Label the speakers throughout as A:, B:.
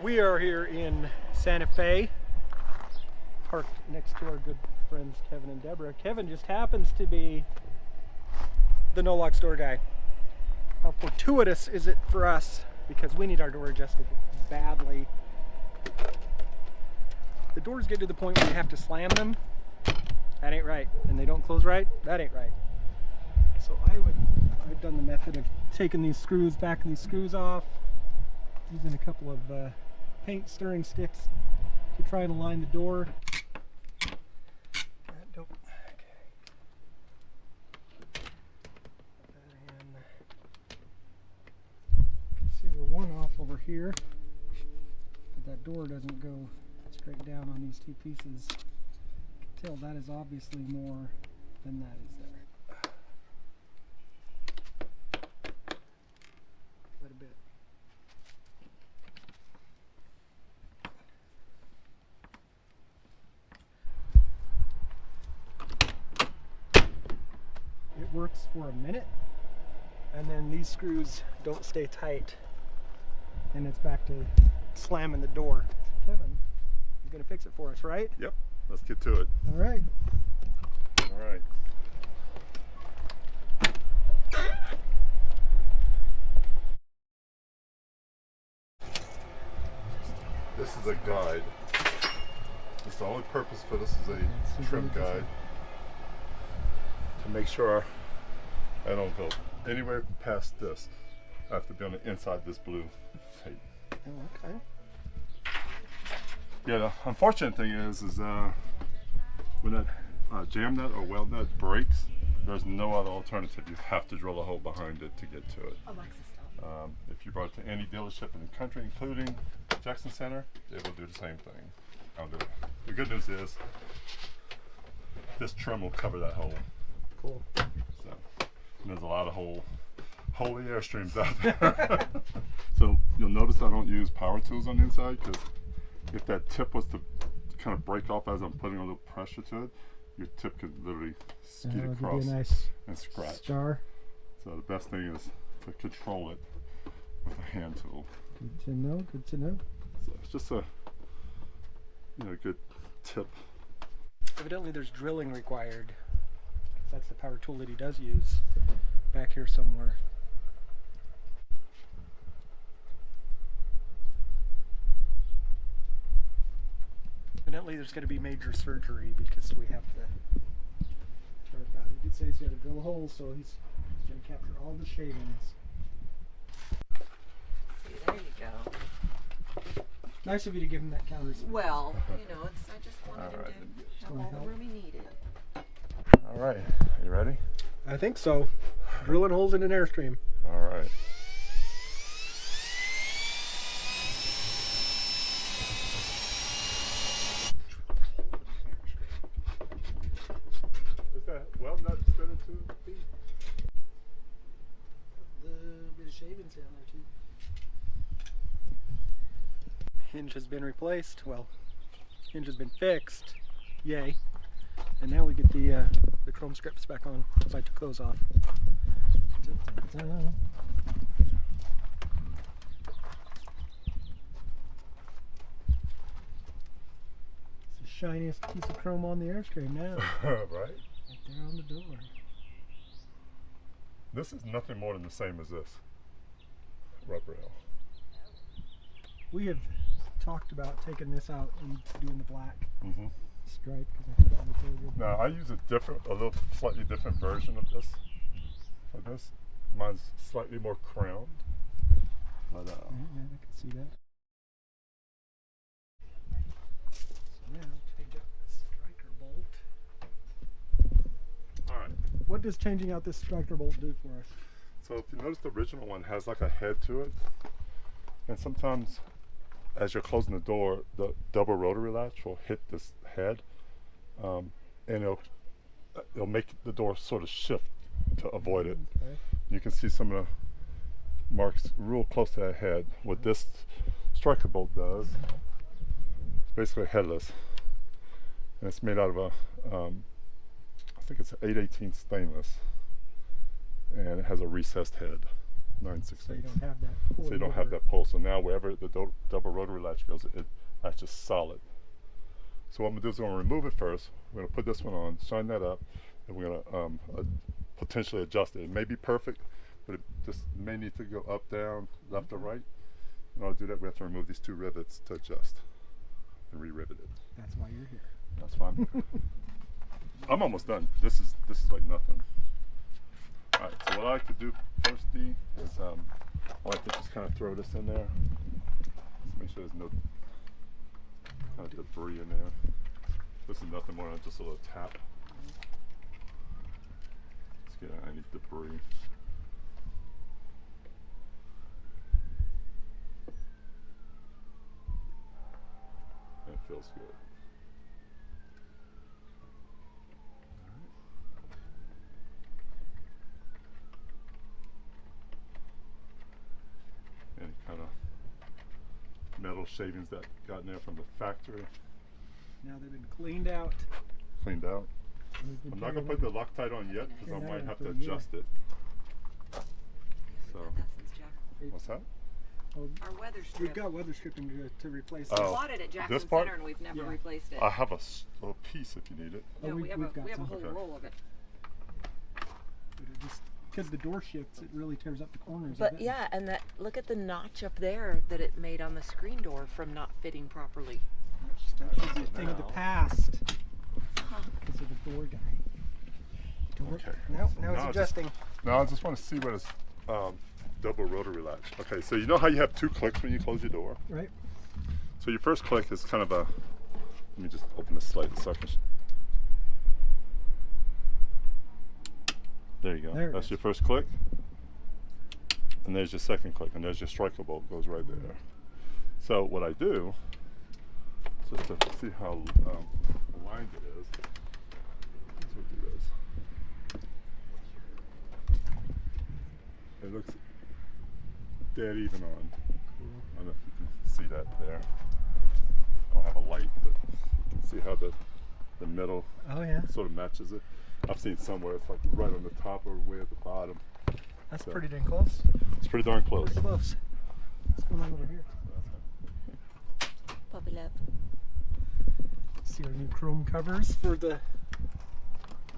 A: We are here in Santa Fe, parked next to our good friends Kevin and Deborah. Kevin just happens to be the NoLOX door guy. How fortuitous is it for us, because we need our door adjusted badly. The doors get to the point where you have to slam them. That ain't right. And they don't close right. That ain't right. So I've done the method of taking these screws, backing these screws off, using a couple of paint stirring sticks to try and align the door. You can see we're one off over here, but that door doesn't go straight down on these two pieces. Tell that is obviously more than that is there. Quite a bit. It works for a minute, and then these screws don't stay tight, and it's back to slamming the door. Kevin is going to fix it for us, right?
B: Yep, let's get to it.
A: All right.
B: All right. This is a guide. It's the only purpose for this is a trim guide to make sure I don't go anywhere past this. I have to be on the inside this blue tape.
A: Oh, okay.
B: Yeah, the unfortunate thing is when that jam nut or weld nut breaks, there's no other alternative. You have to drill a hole behind it to get to it. If you brought it to any dealership in the country, including Jackson Center, they will do the same thing. The good news is this trim will cover that hole.
A: Cool.
B: So there's a lot of holy Airstreams out there. So you'll notice I don't use power tools on the inside, because if that tip was to kind of break off as I'm putting a little pressure to it, your tip could literally skeet across and scratch.
A: Star.
B: So the best thing is to control it with a hand tool.
A: Good to know, good to know.
B: So it's just a good tip.
A: Evidently there's drilling required. That's the power tool that he does use back here somewhere. Evidently there's going to be major surgery because we have to start about it. He did say he's got to drill a hole, so he's going to capture all the shavings.
C: See, there you go.
A: Nice of you to give him that counter.
C: Well, I just wanted him to have all the room he needed.
B: All right, you ready?
A: I think so. Drilling holes in an Airstream.
B: All right. Is that weld nut spinning too?
A: A bit of shavings down there too. Hinge has been replaced. Well, hinge has been fixed. Yay. And now we get the chrome strips back on, because I took those off. It's the shiniest piece of chrome on the Airstream now.
B: Right?
A: Right there on the door.
B: This is nothing more than the same as this rubber rail.
A: We have talked about taking this out and doing the black stripe, because I think that would be really good.
B: Now I use a little slightly different version of this. For this, mine's slightly more crowned. But
A: Yeah, I can see that. So now change out this striker bolt.
B: all right.
A: What does changing out this striker bolt do for us?
B: So if you notice, the original one has like a head to it, and sometimes as you're closing the door, the double rotary latch will hit this head, and it'll make the door sort of shift to avoid it.
A: Okay.
B: You can see some of the marks real close to that head. What this striker bolt does, it's basically headless, and it's made out of a I think it's an 818 stainless, and it has a recessed head.
A: So you
B: 9/16.
A: don't have that.
B: So you don't have that pull. So now wherever the double rotary latch goes, it latches solid. So what I'm gonna do is I'm gonna remove it first. We're gonna put this one on, shine that up, and we're gonna potentially adjust it. It may be perfect, but it just may need to go up, down, left or right. In order to do that, we have to remove these 2 rivets to adjust and re-rivet it.
A: That's why you're here.
B: That's fine. I'm almost done. This is like nothing. All right. So what I like to do first, D, is I like to just kind of throw this in there. Just make sure there's no kind of debris in there. This is nothing more than just a little tap. Let's get any debris. It feels good. Any kind of metal shavings that got in there from the factory,
A: Now they've been cleaned out.
B: cleaned out.
A: We've been
B: I'm not
A: trying
B: gonna put the Loctite on yet because I
A: Yeah,
B: might have
A: for
B: to
A: a year.
B: adjust it. So,
C: That's since Jack.
B: what's that?
A: Oh,
C: Our weather strip.
A: we've got weather stripping to replace.
C: We
B: Oh.
C: bought it at Jackson
B: part?
C: Center and we've never
A: Yeah.
C: replaced it.
B: I have a little piece if you need it.
A: Oh,
C: No, we have
A: we've got
C: a
A: some.
C: whole
B: Okay.
C: roll of it.
A: Just because the door shifts, it really tears up the corners.
C: But
A: of it.
C: yeah, and that look at the notch up there that it made on the screen door from not fitting properly.
A: That should be a thing of the
B: Now.
A: past
C: Huh.
A: because of the door guy.
B: Okay.
A: Now it's
B: Now
A: adjusting.
B: Now I just want to see where this double rotary latch. Okay, so you know how you have 2 clicks when you close your door?
A: Right.
B: So your first click is kind of a, let me just open this slightly so I can, there you go.
A: There it
B: That's
A: is.
B: your first click. And there's your second click, and there's your striker bolt goes right there. So what I do, just to see how aligned it is, let's do this. It looks dead even on. I don't know if you can see that there. I don't have a light, but you can see how the middle
A: Oh yeah.
B: sort of matches it. I've seen somewhere it's like right on the top or way at the bottom.
A: That's
B: So-
A: pretty dang close.
B: It's pretty darn close.
A: Pretty close. What's going on over here?
C: Puppy love.
A: See our new chrome covers for the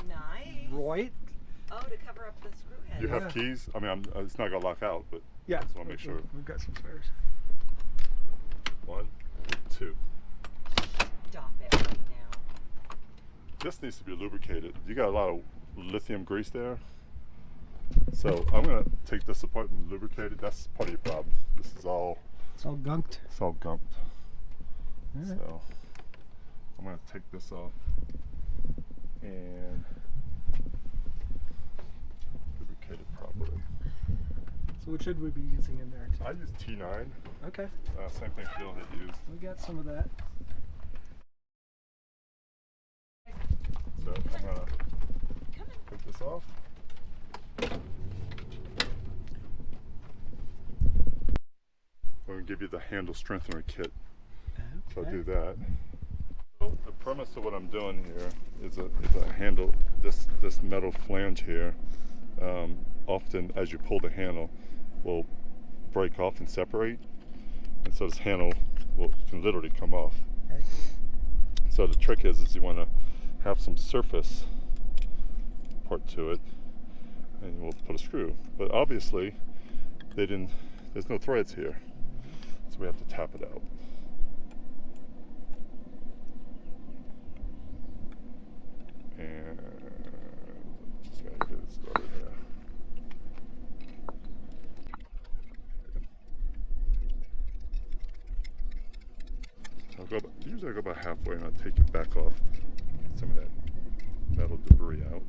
C: Nice.
A: Roy.
C: Oh, to cover up the screw head.
B: You have
A: Yeah.
B: keys? I mean, it's not gonna lock out, but
A: Yeah.
B: just wanna make sure.
A: We've got some spares.
B: 1, 2.
C: Stop it right now.
B: This needs to be lubricated. You got a lot of lithium grease there. So I'm gonna take this apart and lubricate it. That's part of your problem. This is all,
A: It's all gunked.
B: it's all gunked.
A: All right.
B: So I'm gonna take this off and lubricate it properly.
A: So what should we be using in there?
B: I use T9.
A: Okay.
B: Same thing Bill had used.
A: We got some of that.
B: So I'm gonna take this off. I'm gonna give you the handle strengthener kit. So I'll do that. So the premise of what I'm doing here is a handle, this metal flange here, often as you pull the handle will break off and separate, and so this handle can literally come off.
A: Okay.
B: So the trick is you want to have some surface part to it, and we'll put a screw. But obviously there's no threads here, so we have to tap it out. And just gotta get it started there. So usually I go about halfway and I'll take it back off, get some of that metal debris out.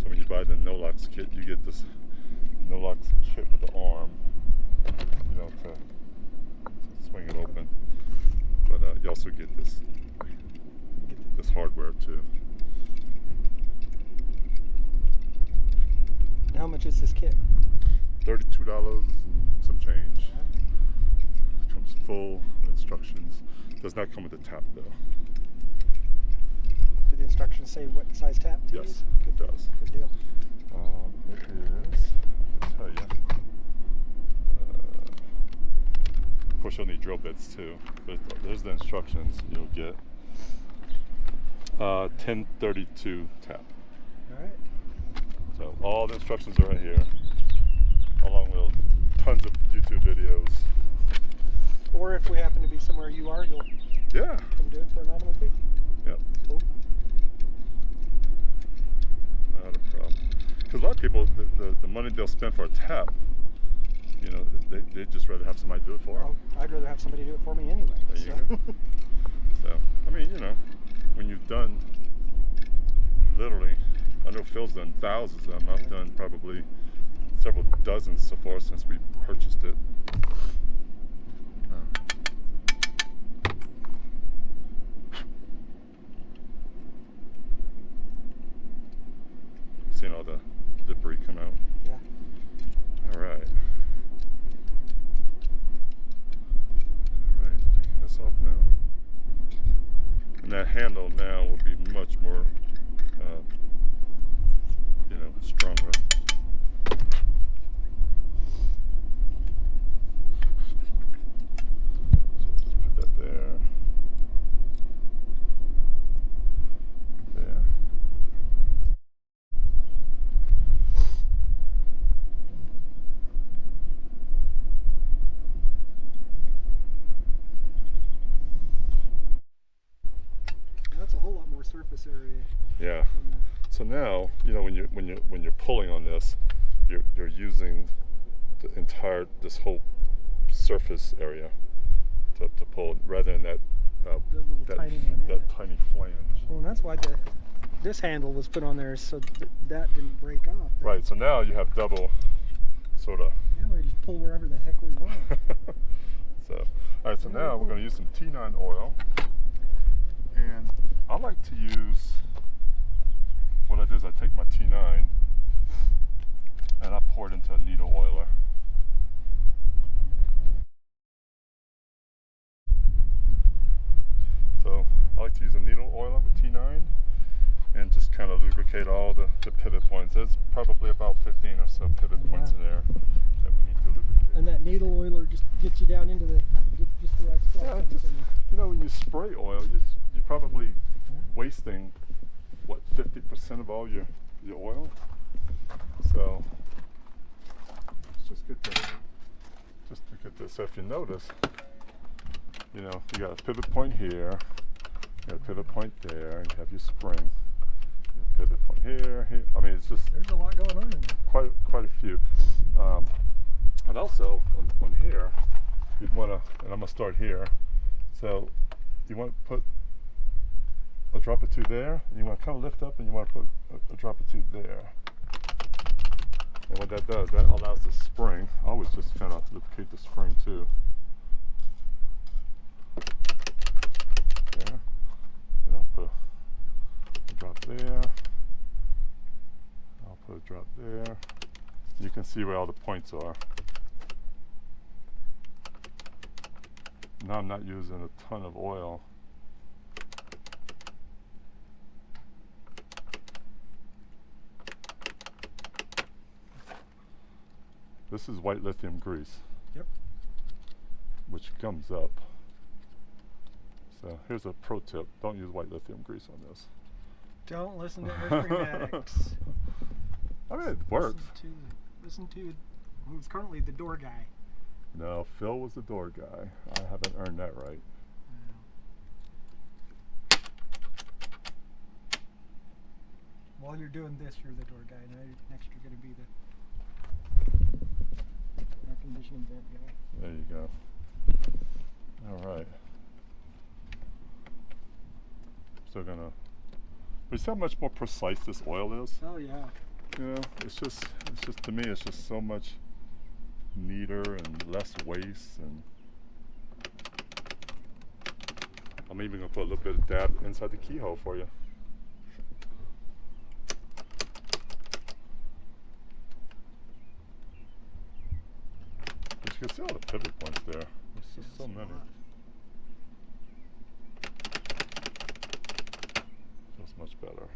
B: So when you buy the NoLOX kit, you get this NoLOX kit with the arm, to swing it open. But you also get this hardware too.
A: How much is this kit?
B: $32 and some change. Comes full instructions. Does not come with a tap though.
A: Do the instructions say what size tap to
B: Yes,
A: use?
B: it does.
A: Good deal.
B: It is, I'll tell you. Of course, you'll need drill bits too, but there's the instructions you'll get. 1032 tap.
A: All right.
B: So all the instructions are right here, along with tons of YouTube videos.
A: Or if we happen to be somewhere you are, you'll
B: Yeah.
A: come do it for a nominal fee.
B: Yep.
A: Cool.
B: Not a problem. Because a lot of people, the money they'll spend for a tap, you know, they'd just rather have somebody do it for them.
A: Well, I'd rather have somebody do it for me anyway.
B: There you go. So, I mean, you know, when you've done literally, I know Phil's done thousands of them. I've done probably several dozens so far since we purchased it. Seeing all the debris come out.
A: Yeah.
B: All right. All right, taking this off now. And that handle now will be much more, you know, stronger. So just put that there. There.
A: That's a whole lot more surface area.
B: Yeah.
A: than that.
B: So now, you know, when you're pulling on this, you're using this whole surface area to pull, rather than that
A: Tiny one, yeah.
B: that tiny flange.
A: Well, and that's why this handle was put on there so that didn't break off.
B: Right. So now you have double, sort of.
A: Now we just pull wherever the heck we want.
B: So, all right. So now we're going to use some T9 oil, and I like to use. What I do is I take my T9 and I pour it into a needle oiler. So I like to use a needle oiler with T9 and just kind of lubricate all the pivot points. There's probably about 15 or so pivot points in there that we need to lubricate.
A: And that needle oiler just gets you down into just the right spot.
B: Yeah, just, you know, when you spray oil, you're probably wasting, what, 50% of all your oil? So it's just good to get this. So if you notice, you know, you got a pivot point here, you got a pivot point there, and you have your spring. You have a pivot point here. I mean, it's just
A: There's a lot going on in there.
B: quite a few. And also on here, you'd want to, and I'm gonna start here. So you want to put a drop or two there, and you want to kind of lift up, and you want to put a drop or two there. And what that does, that allows the spring. I always just kind of lubricate the spring too. There. And I'll put a drop there. I'll put a drop there. You can see where all the points are. Now I'm not using a ton of oil. This is white lithium grease.
A: Yep.
B: Which gums up. So here's a pro tip: don't use white lithium grease on this.
A: Don't listen to Airstream addicts.
B: I mean, it works.
A: Listen to who's currently the door guy.
B: No, Phil was the door guy. I haven't earned that right.
A: While you're doing this, you're the door guy. Next, you're going to be the air conditioning vent guy.
B: There you go. All right. Still gonna. But you see how much more precise this oil is?
A: Oh yeah.
B: You know, it's just to me, it's just so much neater and less waste. And I'm even gonna put a little bit of dab inside the keyhole for you. But you can see all the pivot points there. There's just so many. Feels much better.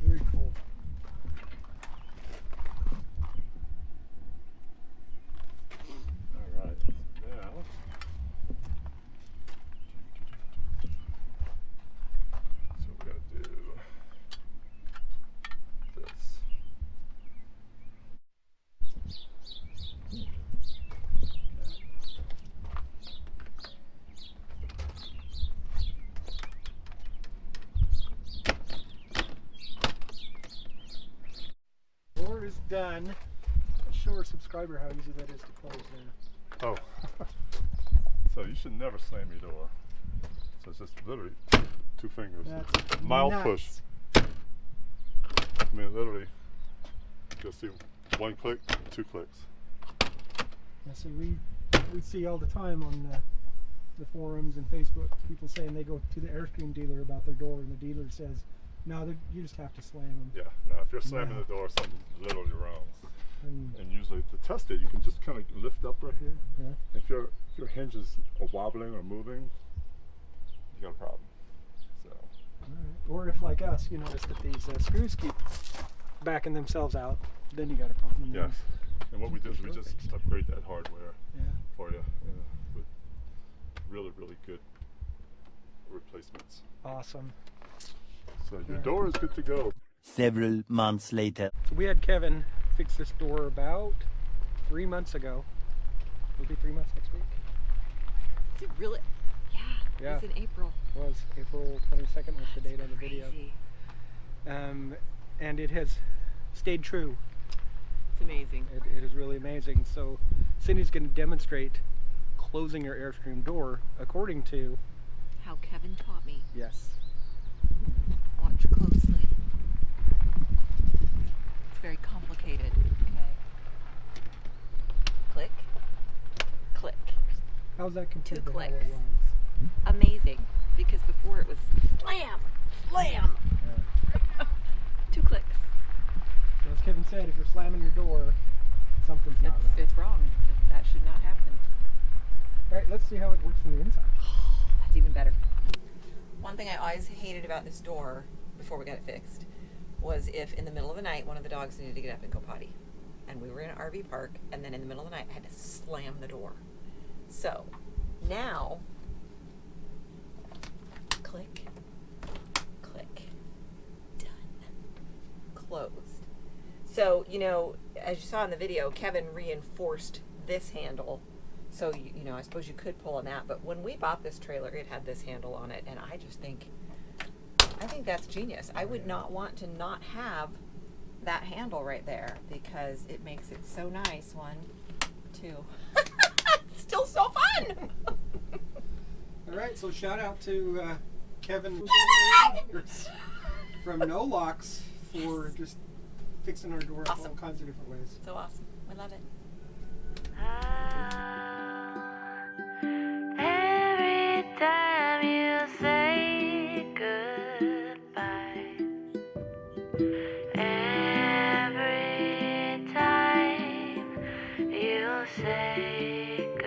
A: Very cool. can. Let's show our subscriber how easy that is to close now.
B: Oh, so you should never slam your door. So it's just literally 2 fingers.
A: That's
B: Mild
A: nice.
B: push. I mean, literally, you'll see 1 click, 2 clicks.
A: Yeah, so we see all the time on the forums and Facebook people saying they go to the Airstream dealer about their door, and the dealer says, no, you just have to slam them.
B: Yeah, now if you're slamming
A: Yeah.
B: the door, something's literally wrong.
A: And
B: And usually to test it, you can just kind of lift up right here.
A: yeah.
B: If your hinges are wobbling or moving, you got a problem. So,
A: Or if, like us, you notice that these screws keep backing themselves out, then you got a problem.
B: yes. And what we did is we
A: Sure
B: just
A: fixed.
B: upgrade that hardware
A: Yeah.
B: for you with really, really good replacements.
A: Awesome.
B: So your door is good to go.
D: Several months later.
A: So we had Kevin fix this door about 3 months ago. It'll be 3 months next week.
C: Is it really? Yeah.
A: Yeah.
C: It was in April.
A: It was April 22nd was the date of the video.
C: Crazy.
A: And it has stayed true.
C: It's amazing.
A: It is really amazing. So Cindy's going to demonstrate closing your Airstream door according to,
C: How Kevin taught me.
A: yes,
C: Watch closely. It's very complicated. Okay. Click. Click.
A: how's that compared to how it
C: clicks.
A: was?
C: Amazing. Because before it was slam, slam.
A: Yeah.
C: 2 clicks.
A: So as Kevin said, if you're slamming your door, something's not right.
C: It's wrong. That should not happen.
A: All right, let's see how it works from the inside.
C: That's even better. One thing I always hated about this door before we got it fixed was if in the middle of the night one of the dogs needed to get up and go potty. And we were in an RV park, and then in the middle of the night I had to slam the door. So now, click, click, done, closed. So, you know, as you saw in the video, Kevin reinforced this handle. So, you know, I suppose you could pull on that, but when we bought this trailer, it had this handle on it, and I think that's genius. I would not want to not have that handle right there because it makes it so nice. 1, 2. It's still so fun.
A: All right, so shout out to Kevin from NoLOX for just fixing our door
C: Awesome.
A: all kinds of different ways.
C: So awesome. We love it.
E: Every time you say goodbye, every time you say goodbye.